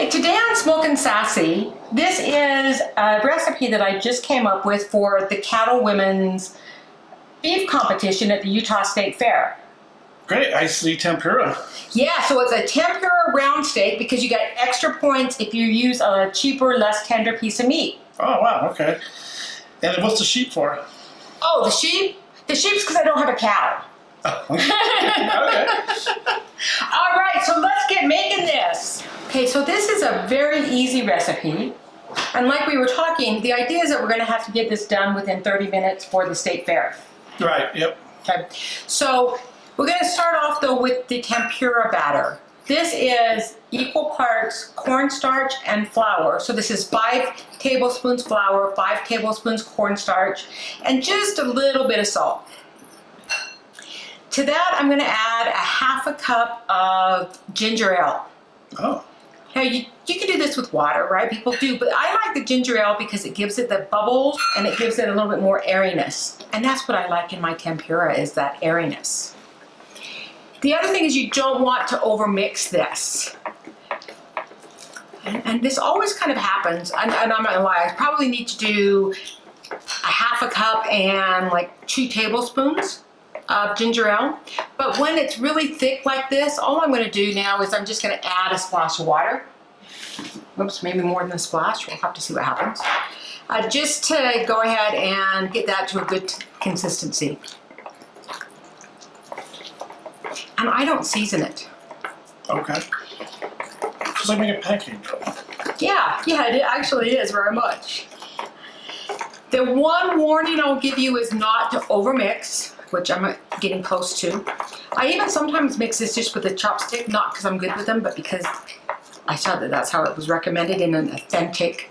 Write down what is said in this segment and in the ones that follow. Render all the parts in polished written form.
Okay, today on Smokin' Sassy, this is a recipe that I just came up with for the Cattle Women's Beef Competition at the Utah State Fair. Great, I see tempura. Yeah, so it's a tempura round steak because you get extra points if you use a cheaper, less tender piece of meat. Oh, wow, okay. And what's the sheep for? Oh, the sheep? The sheep's because I don't have a cow. Oh, okay. All right, so let's get making this. Okay, so this is a very easy recipe. And like we were talking, the idea is that we're gonna have to get this done within 30 minutes for the state fair. Right, yep. Okay, so we're gonna start off though with the tempura batter. This is equal parts cornstarch and flour. So this is 5 tablespoons flour, 5 tablespoons cornstarch, and just a little bit of salt. To that, I'm gonna add a ½ cup of ginger ale. Oh. Now you can do this with water, right? People do, but I like the ginger ale because it gives it the bubbles and it gives it a little bit more airiness. And that's what I like in my tempura, is that airiness. The other thing is you don't want to overmix this. And this always kind of happens, and I'm not gonna lie, I probably need to do a ½ cup and like 2 tablespoons of ginger ale. But when it's really thick like this, all I'm gonna do now is I'm just gonna add a splash of water. Oops, maybe more than a splash, we'll have to see what happens. Just to go ahead and get that to a good consistency. And I don't season it. Okay. Just like making pancake. Yeah, it actually is very much. The one warning I'll give you is not to overmix, which I'm getting close to. I even sometimes mix this just with a chopstick, not because I'm good with them, but because I saw that that's how it was recommended in an authentic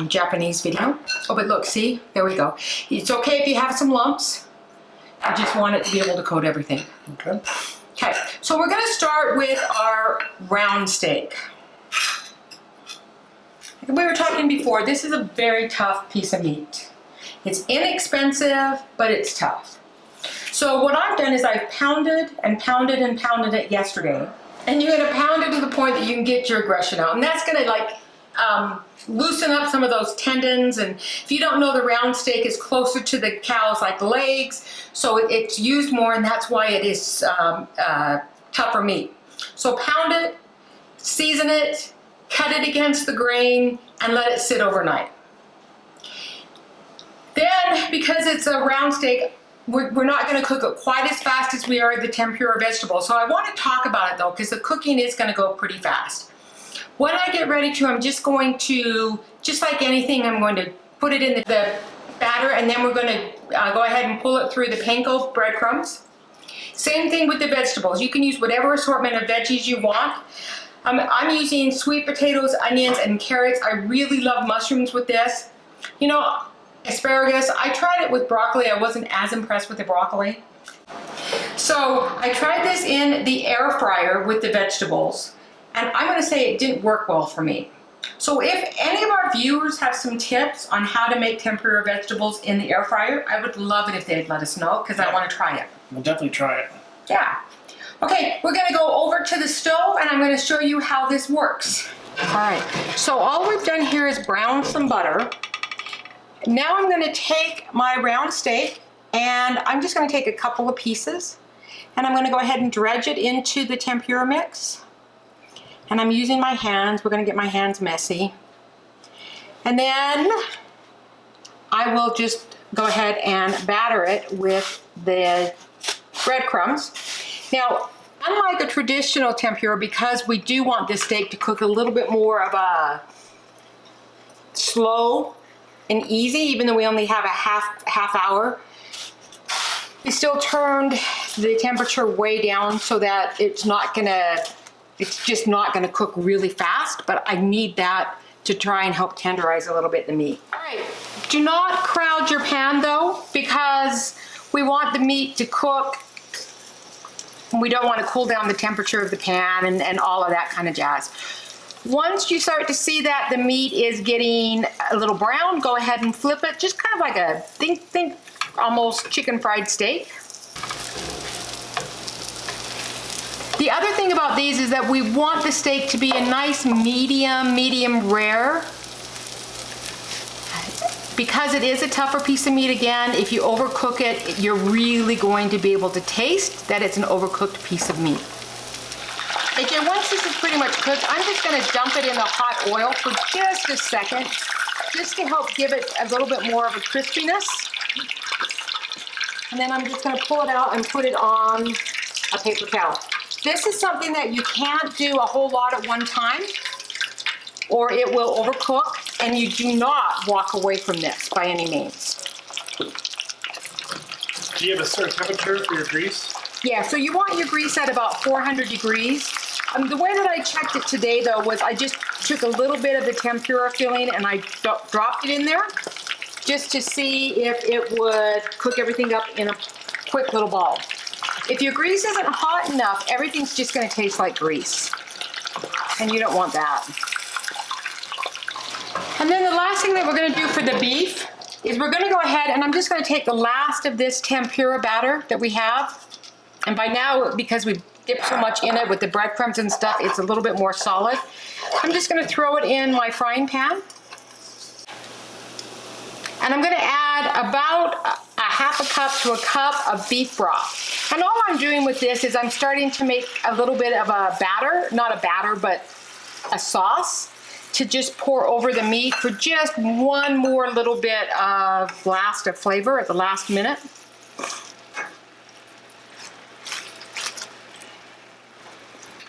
Japanese video. Oh, but look, see, there we go. It's okay if you have some lumps. I just want it to be able to coat everything. Okay. Okay, so we're gonna start with our round steak. Like we were talking before, this is a very tough piece of meat. It's inexpensive, but it's tough. So what I've done is I've pounded and pounded and pounded it yesterday. And you're gonna pound it to the point that you can get your aggression out. And that's gonna like loosen up some of those tendons. And if you don't know, the round steak is closer to the cow's like legs. So it's used more, and that's why it is tougher meat. So pound it, season it, cut it against the grain, and let it sit overnight. Then, because it's a round steak, we're not going to cook it quite as fast as we are the tempura vegetable. So I want to talk about it though, because the cooking is going to go pretty fast. When I get ready to, I'm just going to, just like anything, I'm going to put it in the batter, and then we're going to go ahead and pull it through the Panko breadcrumbs. Same thing with the vegetables. You can use whatever assortment of veggies you want. I'm using sweet potatoes, onions, and carrots. I really love mushrooms with this. You know, asparagus, I tried it with broccoli. I wasn't as impressed with the broccoli. So I tried this in the air fryer with the vegetables, and I'm gonna say it didn't work well for me. So if any of our viewers have some tips on how to make tempura vegetables in the air fryer, I would love it if they'd let us know, because I want to try it. We'll definitely try it. Yeah. Okay, we're gonna go over to the stove and I'm gonna show you how this works. All right, so all we've done here is brown some butter. Now I'm gonna take my round steak, and I'm just gonna take a couple of pieces, and I'm gonna go ahead and dredge it into the tempura mix. And I'm using my hands. We're gonna get my hands messy. And then I will just go ahead and batter it with the breadcrumbs. Now, unlike a traditional tempura, because we do want this steak to cook a little bit more of a slow and easy, even though we only have a half hour, we still turned the temperature way down so that it's just not gonna cook really fast, but I need that to try and help tenderize a little bit the meat. All right, do not crowd your pan though, because we want the meat to cook. We don't want to cool down the temperature of the pan and all of that kind of jazz. Once you start to see that the meat is getting a little brown, go ahead and flip it, just kind of like a, think almost chicken fried steak. The other thing about these is that we want the steak to be a nice medium rare. Because it is a tougher piece of meat, again, if you overcook it, you're really going to be able to taste that it's an overcooked piece of meat. Again, once this is pretty much cooked, I'm just gonna dump it in the hot oil for just a second, just to help give it a little bit more of a crispiness. And then I'm just gonna pull it out and put it on a paper towel. This is something that you can't do a whole lot at one time, or it will overcook, and you do not walk away from this by any means. Do you have a certain temperature for your grease? Yeah, so you want your grease at about 400 degrees. The way that I checked it today, though, was I just took a little bit of the tempura filling and I dropped it in there just to see if it would cook everything up in a quick little ball. If your grease isn't hot enough, everything's just gonna taste like grease, and you don't want that. And then the last thing that we're gonna do for the beef is we're gonna go ahead and I'm just gonna take the last of this tempura batter that we have. And by now, because we dipped so much in it with the breadcrumbs and stuff, it's a little bit more solid. I'm just gonna throw it in my frying pan. And I'm gonna add about a half a cup to a cup of beef broth. And all I'm doing with this is I'm starting to make a little bit of a batter, not a batter, but a sauce to just pour over the meat for just one more little bit of blast of flavor at the last minute.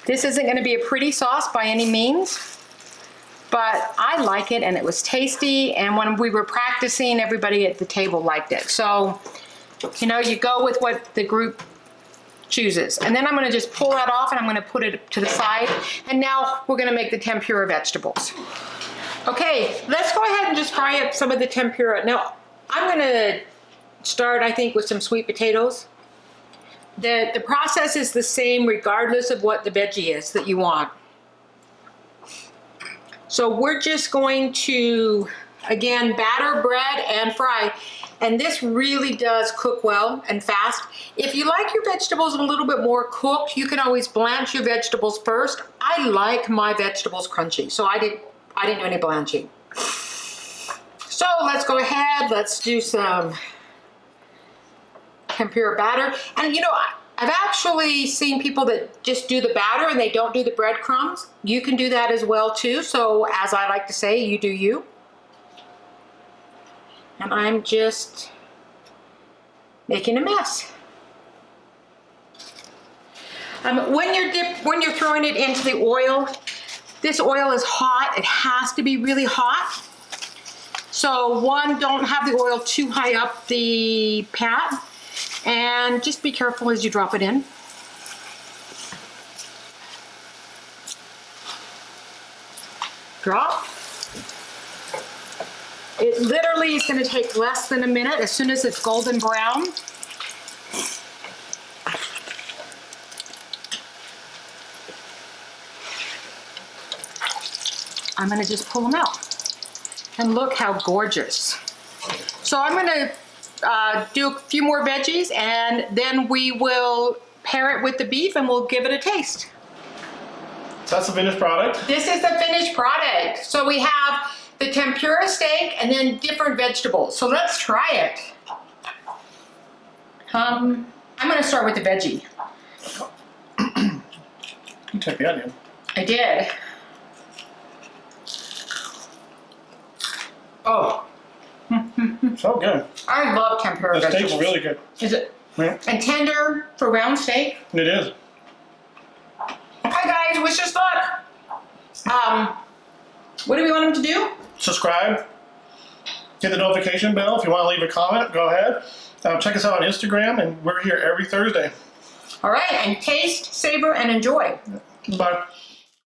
This isn't going to be a pretty sauce by any means, but I like it and it was tasty, and when we were practicing, everybody at the table liked it. So, you know, you go with what the group chooses. And then I'm going to just pull that off and I'm going to put it to the side. And now we're going to make the tempura vegetables. Okay, let's go ahead and just fry up some of the tempura. Now, I'm going to start, I think, with some sweet potatoes. The process is the same regardless of what the veggie is that you want. So we're just going to, again, batter, bread, and fry. And this really does cook well and fast. If you like your vegetables a little bit more cooked, you can always blanch your vegetables first. I like my vegetables crunchy, so I didn't do any blanching. So let's go ahead, let's do some tempura batter. And you know, I've actually seen people that just do the batter and they don't do the breadcrumbs. You can do that as well too. So as I like to say, you do you. And I'm just making a mess. When you're throwing it into the oil, this oil is hot. It has to be really hot. So one, don't have the oil too high up the pan, and just be careful as you drop it in. Drop. It literally is going to take less than a minute as soon as it's golden brown. I'm going to just pull them out. And look how gorgeous. So I'm going to do a few more veggies and then we will pair it with the beef and we'll give it a taste. So that's the finished product? This is the finished product. So we have the tempura steak and then different vegetables. So let's try it. I'm gonna start with the veggie. You took the onion. I did. Oh. So good. I love tempura The vegetables. steak's really good. Is it? Yeah. And tender for round steak. It is. Hi guys, wish us luck. What do we want them to do? Subscribe. Hit the notification bell. If you want to leave a comment, go ahead. Check us out on Instagram, and we're here every Thursday. All right, and taste, savor, and enjoy. Bye.